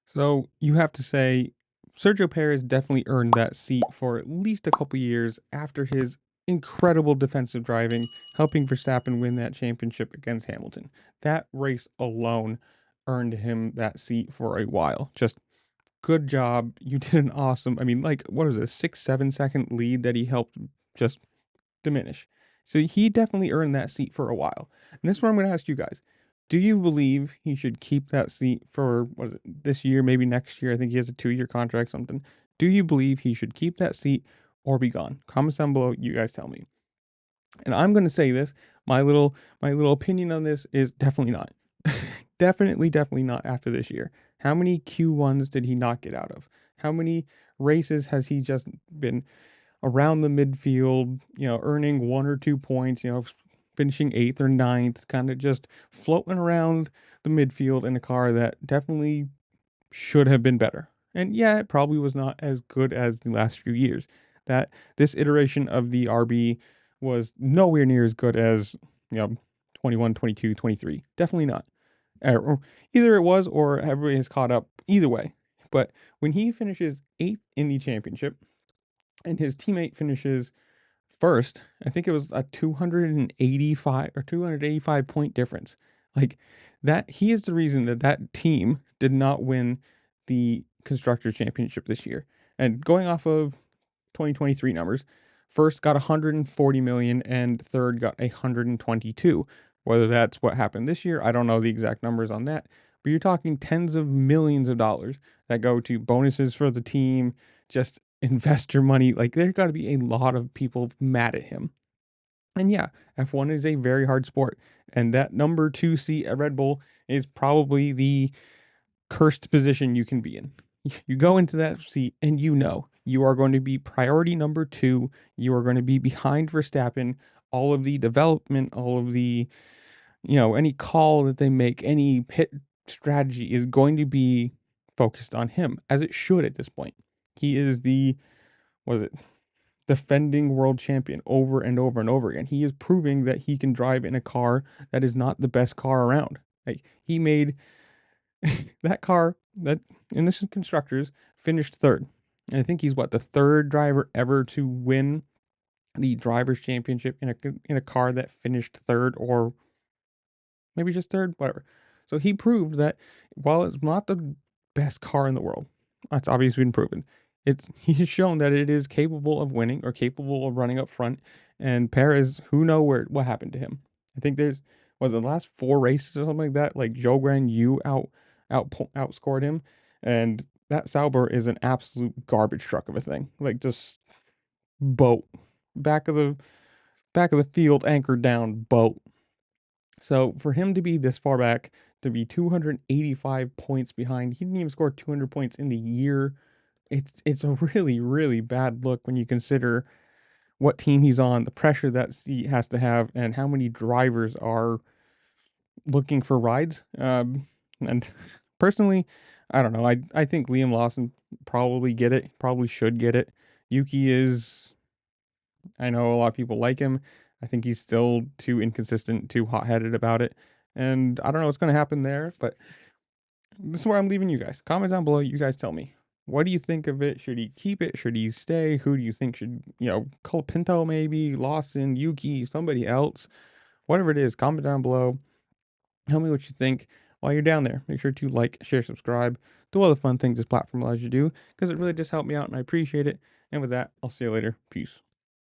So you have to say Sergio Perez definitely earned that seat for at least a couple years after his incredible defensive driving, helping Verstappen win that championship against Hamilton. That race alone earned him that seat for a while. Just good job. You did an awesome, I mean, like, what was it, a 6, 7 second lead that he helped just diminish. So he definitely earned that seat for a while. And this is what I'm going to ask you guys. Do you believe he should keep that seat for, what is it, this year, maybe next year? I think he has a 2 year contract, something. Do you believe he should keep that seat or be gone? Comments down below. You guys tell me. And I'm going to say this. My little opinion on this is definitely not. Definitely not after this year. How many Q1s did he not get out of? How many races has he just been around the midfield, earning 1 or 2 points, finishing eighth or ninth, kind of just floating around the midfield in a car that definitely should have been better. And yeah, it probably was not as good as the last few years. That this iteration of the RB was nowhere near as good as, 21, 22, 23. Definitely not. Or either it was or everybody has caught up. Either way. But when he finishes eighth in the championship, and his teammate finishes first. I think it was a 285 or 285 point difference. Like that, he is the reason that that team did not win the constructor championship this year. And going off of 2023 numbers, first got 140 million and third got 122. Whether that's what happened this year, I don't know the exact numbers on that. But you're talking tens of millions of dollars that go to bonuses for the team, just investor money. Like there's got to be a lot of people mad at him. And yeah, F1 is a very hard sport. And that number 2 seat at Red Bull is probably the cursed position you can be in. You go into that seat and you are going to be priority number 2. You are going to be behind Verstappen. All of the development, all of the, any call that they make, any pit strategy is going to be focused on him, as it should at this point. He is the, what is it, defending world champion over and over and over again. He is proving that he can drive in a car that is not the best car around. Like he made that car that in this constructors finished third. And I think he's the third driver ever to win the drivers championship in a car that finished third, or maybe just third, whatever. So he proved that while it's not the best car in the world, that's obviously been proven. He's shown that it is capable of winning or capable of running up front. And Perez, who know what happened to him? I think was the last 4 races or something like that. Like Joe Grand you outscored him, and that Sauber is an absolute garbage truck of a thing. Like just boat back of the field, anchored down boat. So for him to be this far back, to be 285 points behind, he didn't even score 200 points in the year. It's a really, really bad look when you consider what team he's on, the pressure that he has to have, and how many drivers are looking for rides. And personally, I don't know. I think Liam Lawson probably should get it. Yuki is, I know a lot of people like him. I think he's still too inconsistent, too hot-headed about it. And I don't know what's going to happen there, but this is where I'm leaving you guys. Comment down below. You guys tell me. What do you think of it? Should he keep it? Should he stay? Who do you think should, Colapinto maybe, Lawson, Yuki, somebody else? Whatever it is, comment down below. Tell me what you think. While you're down there, make sure to like, share, subscribe, do all the fun things this platform allows you to do, because it really does help me out and I appreciate it. And with that, I'll see you later. Peace.